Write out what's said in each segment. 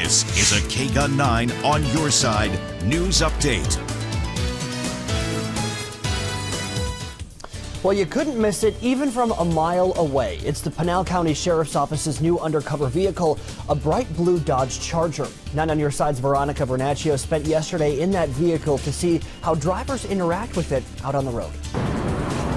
This is a KGUN9 On Your Side news update. Well, you couldn't miss it even from a mile away. It's the Pinal County Sheriff's Office's new undercover vehicle, a bright blue Dodge Charger. 9 On Your Side's Veronica Vernacchio spent yesterday in that vehicle to see how drivers interact with it out on the road.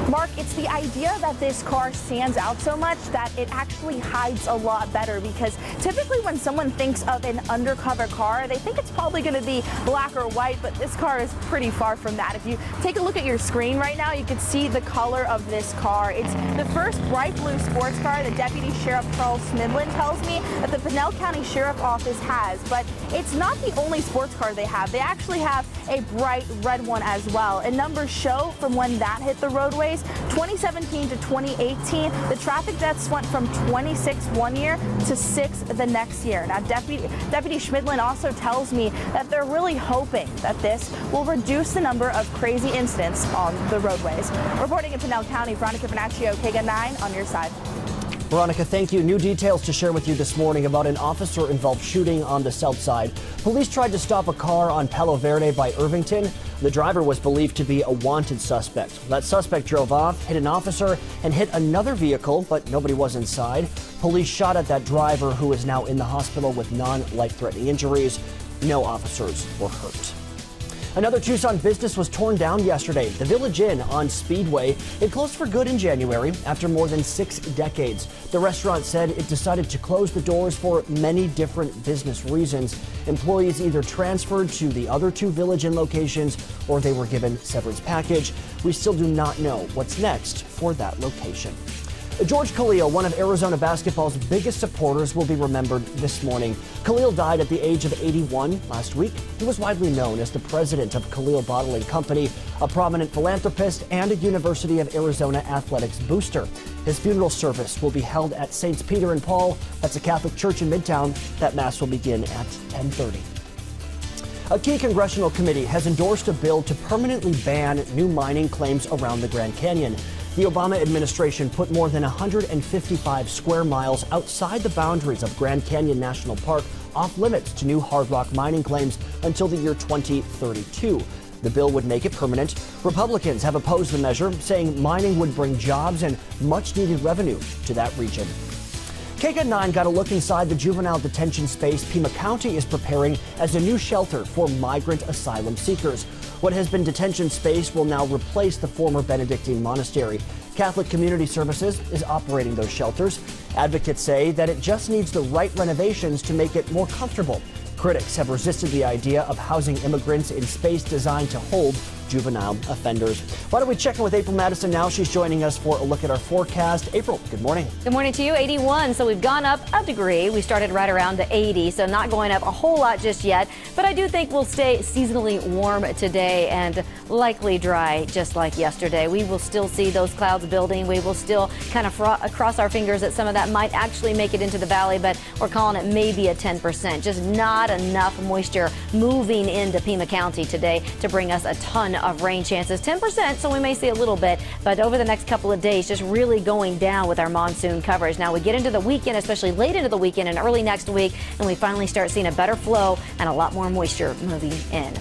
Mark, it's the idea that this car stands out so much that it actually hides a lot better, because typically when someone thinks of an undercover car, they think it's probably going to be black or white, but this car is pretty far from that. If you take a look at your screen right now, you can see the color of this car. It's the first bright blue sports car that Deputy Sheriff Charles Smidlin tells me that the Pinal County Sheriff Office has, but it's not the only sports car they have. They actually have a bright red one as well, and numbers show from when that hit the roadways. 2017 to 2018, the traffic deaths went from 26 one year to 6 the next year. Now, Deputy Schmidlin also tells me that they're really hoping that this will reduce the number of crazy incidents on the roadways. Reporting in Pinal County, Veronica Vernacchio, KGUN9 On Your Side. Veronica, thank you. New details to share with you this morning about an officer-involved shooting on the south side. Police tried to stop a car on Palo Verde by Irvington. The driver was believed to be a wanted suspect. That suspect drove off, hit an officer, and hit another vehicle, but nobody was inside. Police shot at that driver, who is now in the hospital with non-life-threatening injuries. No officers were hurt. Another Tucson business was torn down yesterday. The Village Inn on Speedway. It closed for good in January after more than 6 decades. The restaurant said it decided to close the doors for many different business reasons. Employees either transferred to the other 2 Village Inn locations or they were given severance package. We still do not know what's next for that location. George Khalil, one of Arizona basketball's biggest supporters, will be remembered this morning. Khalil died at the age of 81 last week. He was widely known as the president of Khalil Bottling Company, a prominent philanthropist, and a University of Arizona athletics booster. His funeral service will be held at St. Peter and Paul. That's a Catholic church in Midtown. That mass will begin at 10:30. A key congressional committee has endorsed a bill to permanently ban new mining claims around the Grand Canyon. The Obama administration put more than 155 square miles outside the boundaries of Grand Canyon National Park off limits to new hard rock mining claims until the year 2032. The bill would make it permanent. Republicans have opposed the measure, saying mining would bring jobs and much-needed revenue to that region. KGUN9 got a look inside the juvenile detention space Pima County is preparing as a new shelter for migrant asylum seekers. What has been detention space will now replace the former Benedictine monastery. Catholic Community Services is operating those shelters. Advocates say that it just needs the right renovations to make it more comfortable. Critics have resisted the idea of housing immigrants in space designed to hold juvenile offenders. Why don't we check in with April Madison now? She's joining us for a look at our forecast. April, good morning. Good morning to you. 81, so we've gone up a degree. We started right around the 80, so not going up a whole lot just yet. But I do think we'll stay seasonally warm today and likely dry just like yesterday. We will still see those clouds building. We will still kind of cross our fingers that some of that might actually make it into the valley, but we're calling it maybe a 10%. Just not enough moisture moving into Pima County today to bring us a ton of rain chances. 10%, so we may see a little bit, but over the next couple of days, just really going down with our monsoon coverage. Now we get into the weekend, especially late into the weekend and early next week, and we finally start seeing a better flow and a lot more moisture moving in.